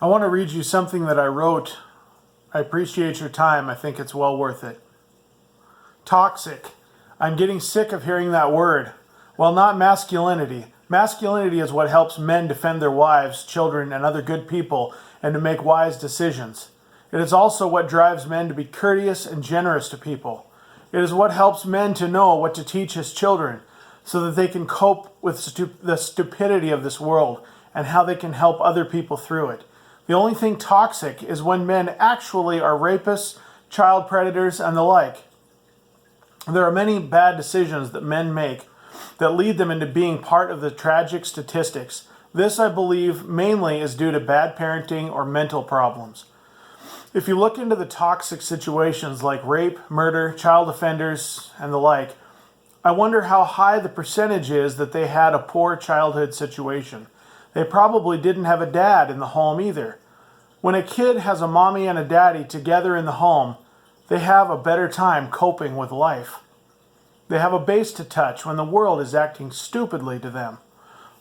I want to read you something that I wrote. I appreciate your time. I think it's well worth it. Toxic. I'm getting sick of hearing that word. Well, not masculinity. Masculinity is what helps men defend their wives, children, and other good people and to make wise decisions. It is also what drives men to be courteous and generous to people. It is what helps men to know what to teach his children so that they can cope with the stupidity of this world and how they can help other people through it. The only thing toxic is when men actually are rapists, child predators, and the like. There are many bad decisions that men make that lead them into being part of the tragic statistics. This, I believe, mainly is due to bad parenting or mental problems. If you look into the toxic situations like rape, murder, child offenders, and the like, I wonder how high the percentage is that they had a poor childhood situation. They probably didn't have a dad in the home either. When a kid has a mommy and a daddy together in the home, they have a better time coping with life. They have a base to touch when the world is acting stupidly to them.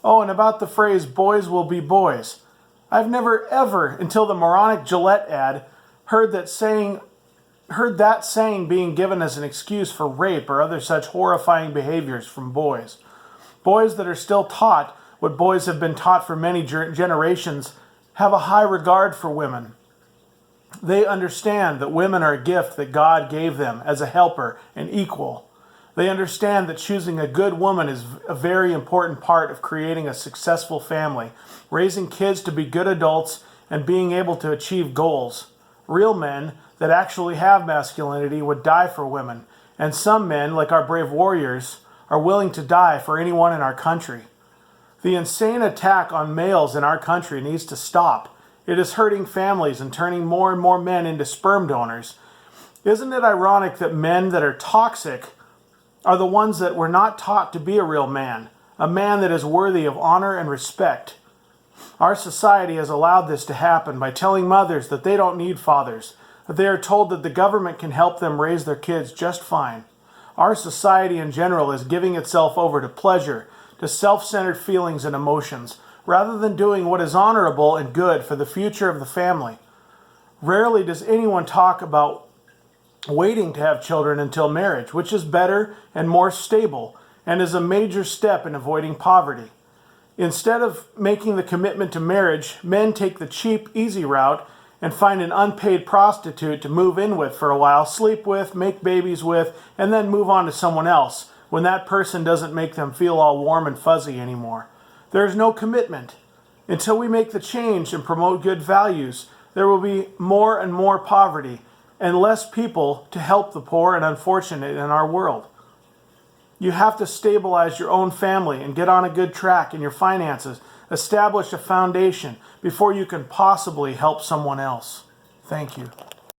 Oh, and about the phrase, boys will be boys. I've never ever, until the moronic Gillette ad, heard that saying being given as an excuse for rape or other such horrifying behaviors from boys. Boys that are still taught what boys have been taught for many generations have a high regard for women. They understand that women are a gift that God gave them as a helper and equal. They understand that choosing a good woman is a very important part of creating a successful family, raising kids to be good adults, and being able to achieve goals. Real men that actually have masculinity would die for women, and some men, like our brave warriors, are willing to die for anyone in our country. The insane attack on males in our country needs to stop. It is hurting families and turning more and more men into sperm donors. Isn't it ironic that men that are toxic are the ones that were not taught to be a real man, a man that is worthy of honor and respect? Our society has allowed this to happen by telling mothers that they don't need fathers, that they are told that the government can help them raise their kids just fine. Our society in general is giving itself over to pleasure, to self-centered feelings and emotions, rather than doing what is honorable and good for the future of the family. Rarely does anyone talk about waiting to have children until marriage, which is better and more stable and is a major step in avoiding poverty. Instead of making the commitment to marriage, men take the cheap, easy route and find an unpaid prostitute to move in with for a while, sleep with, make babies with, and then move on to someone else when that person doesn't make them feel all warm and fuzzy anymore. There is no commitment. Until we make the change and promote good values, there will be more and more poverty and less people to help the poor and unfortunate in our world. You have to stabilize your own family and get on a good track in your finances. Establish a foundation before you can possibly help someone else. Thank you.